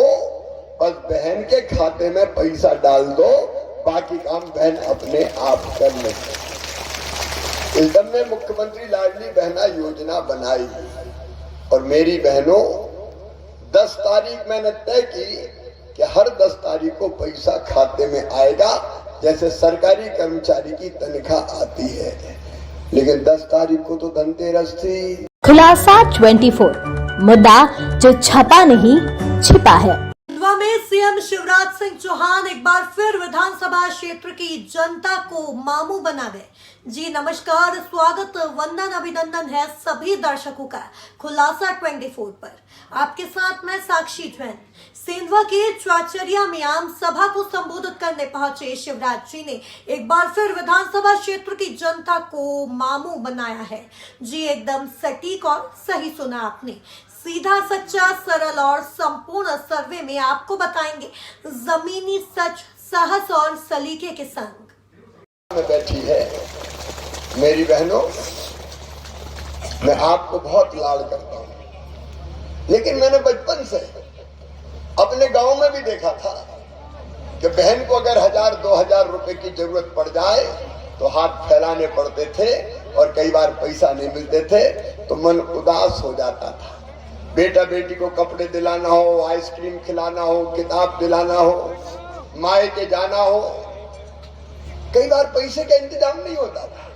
बस बहन के खाते में पैसा डाल दो, बाकी काम बहन अपने आप कर ले। एकदम में मुख्यमंत्री लाडली बहना योजना बनाई और मेरी बहनों 10 तारीख मैंने तय की कि हर 10 तारीख को पैसा खाते में आएगा, जैसे सरकारी कर्मचारी की तनख्वाह आती है। लेकिन 10 तारीख को तो धनतेरस थी। खुलासा 24 मुद्दा जो छपा नहीं छिपा है। खंडवा में सीएम शिवराज सिंह चौहान एक बार फिर विधानसभा क्षेत्र की जनता को मामू बना गए। जी नमस्कार, स्वागत वंदन अभिनंदन है सभी दर्शकों का खुलासा 24 पर। आपके साथ मैं साक्षी जैन। सेंधवा के चाचरिया में आम सभा को संबोधित करने पहुंचे शिवराज जी ने एक बार फिर विधानसभा क्षेत्र की जनता को मामू बनाया है। जी एकदम सटीक और सही सुना आपने। सीधा सच्चा सरल और संपूर्ण सर्वे में आपको बताएंगे जमीनी सच, साहस और सलीके के संग। में बैठी है मेरी बहनों, मैं आपको बहुत लाड करता हूं, लेकिन मैंने बचपन से अपने गांव में भी देखा था कि बहन को अगर 1000-2000 रुपए की जरूरत पड़ जाए तो हाथ फैलाने पड़ते थे और कई बार पैसा नहीं मिलते थे तो मन उदास हो जाता था। बेटा बेटी को कपड़े दिलाना हो, आइसक्रीम खिलाना हो, किताब दिलाना हो, मायके जाना हो, कई बार पैसे का इंतजाम नहीं होता था,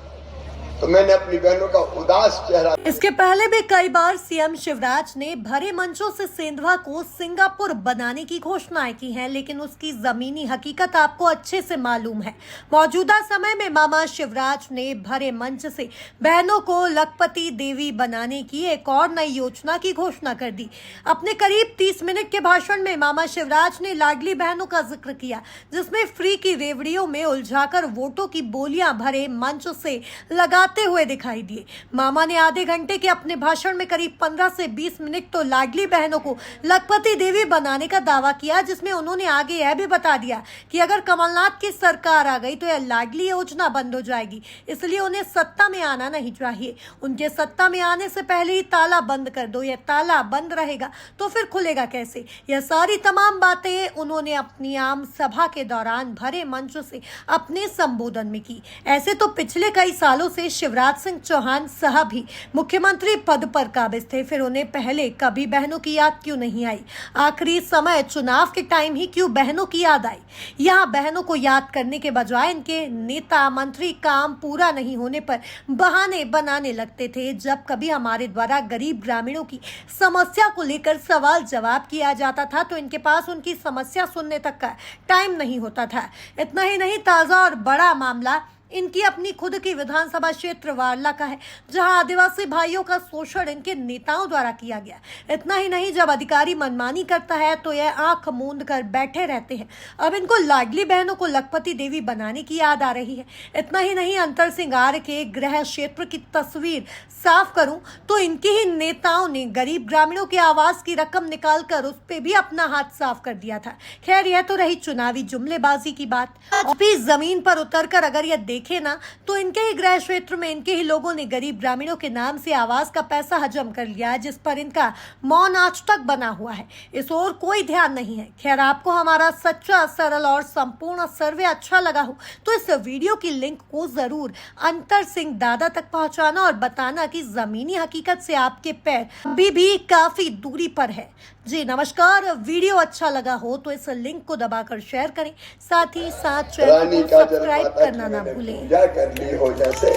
तो मैंने अपनी बहनों का उदास चेहरा। इसके पहले भी कई बार सीएम शिवराज ने भरे मंचों से सेंधवा को सिंगापुर बनाने की घोषणाएं की हैं, लेकिन उसकी जमीनी हकीकत आपको अच्छे से मालूम है। मौजूदा समय में मामा शिवराज ने भरे मंच से बहनों को लखपति देवी बनाने की एक और नई योजना की घोषणा कर दी। अपने करीब 30 मिनट के भाषण में मामा शिवराज ने लाडली बहनों का जिक्र किया, जिसमें फ्री की रेवड़ियों में उलझाकर वोटों की बोलियां भरे मंच से लगा हुए दिखाई दिए। मामा ने आधे घंटे के अपने भाषण में करीब 15 से 20 मिनट तो लाडली बहनों को लखपति देवी बनाने का दावा किया, जिसमें उन्होंने आगे यह भी बता दिया कि अगर कमलनाथ की सरकार आ गई तो यह लाडली योजना बंद हो जाएगी, इसलिए उन्हें सत्ता में आना नहीं चाहिए। उनके सत्ता में आने से पहले ही ताला बंद कर दो, यह ताला बंद रहेगा तो फिर खुलेगा कैसे। यह सारी तमाम बातें उन्होंने अपनी आम सभा के दौरान भरे मंच से अपने संबोधन में की। ऐसे तो पिछले कई सालों से शिवराज सिंह चौहान साहब ही मुख्यमंत्री पद पर काबिज थे, फिर उन्हें पहले कभी बहनों की याद क्यों नहीं आई? आखिरी समय चुनाव के टाइम ही क्यों बहनों की याद आई? यहाँ बहनों को याद करने के बजाय इनके नेता मंत्री काम पूरा नहीं होने पर बहाने बनाने लगते थे। जब कभी हमारे द्वारा गरीब ग्रामीणों की समस्या को लेकर सवाल जवाब किया जाता था तो इनके पास उनकी समस्या सुनने तक का टाइम नहीं होता था। इतना ही नहीं, ताजा और बड़ा मामला इनकी अपनी खुद की विधानसभा क्षेत्र वारला का है, जहां आदिवासी भाइयों का शोषण इनके नेताओं द्वारा किया गया। इतना ही नहीं, जब अधिकारी मनमानी करता है तो यह आंख मूंद कर बैठे रहते हैं। अब इनको लाडली बहनों को लखपति देवी बनाने की याद आ रही है। इतना ही नहीं, अंतर सिंह आर्य के गृह क्षेत्र की तस्वीर साफ करूं तो इनके ही नेताओं ने गरीब ग्रामीणों के आवास की रकम निकालकर उस पर भी अपना हाथ साफ कर दिया था। खैर, यह तो रही चुनावी जुमलेबाजी की बात। आज भी जमीन पर उतरकर अगर यह देखे ना तो इनके ही गृह क्षेत्र में इनके ही लोगों ने गरीब ग्रामीणों के नाम से आवास का पैसा हजम कर लिया है, जिस पर इनका मौन आज तक बना हुआ है। इस ओर कोई ध्यान नहीं है। खैर, आपको हमारा सच्चा, सरल और संपूर्ण सर्वे अच्छा लगा हो तो इस वीडियो की लिंक को जरूर अंतर सिंह दादा तक पहुंचाना और बताना कि जमीनी हकीकत से आपके पैर अभी भी काफी दूरी पर है। जी नमस्कार, वीडियो अच्छा लगा हो तो इस लिंक को दबाकर शेयर करें, साथ ही साथ चैनल को सब्सक्राइब करना ना भूलें। पूजा कर ली हो जैसे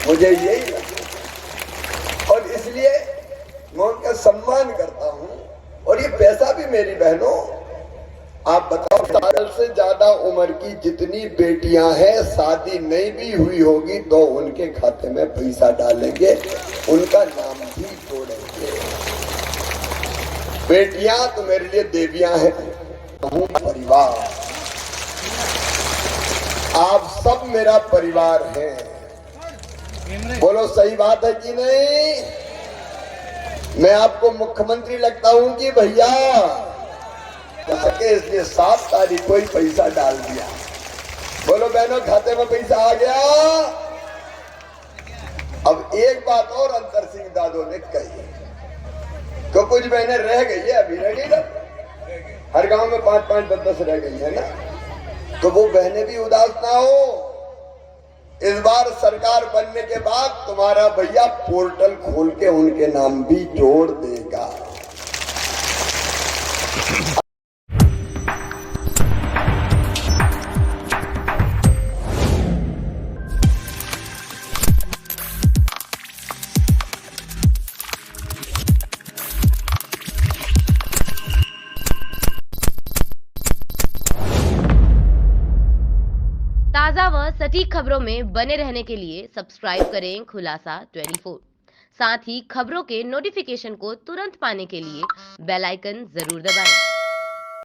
मुझे यही लगा और इसलिए मैं उनका सम्मान करता हूं। और ये पैसा भी मेरी बहनों, आप बताओ, 18 से ज्यादा उम्र की जितनी बेटियां हैं, शादी नहीं भी हुई होगी तो उनके खाते में पैसा डालेंगे, उनका नाम भी जोड़ेंगे। बेटियां तो मेरे लिए देवियां हैं। परिवार, आप सब मेरा परिवार है। बोलो सही बात है कि नहीं? मैं आपको मुख्यमंत्री लगता हूं कि भैया? इसलिए 7 तारीख को ही पैसा डाल दिया। बोलो बहनों, खाते में पैसा आ गया। अब एक बात और अंतर सिंह दादो ने कही, तो कुछ बहनें रह गई है, अभी रह गई ना, हर गांव में 5-5, 10-10 रह गई है ना, तो वो बहनें भी उदास ना हो। इस बार सरकार बनने के बाद तुम्हारा भैया पोर्टल खोल के उनके नाम भी जोड़ देगा। ताज़ा व सटीक खबरों में बने रहने के लिए सब्सक्राइब करें खुलासा 24। साथ ही खबरों के नोटिफिकेशन को तुरंत पाने के लिए बेल आइकन जरूर दबाएं।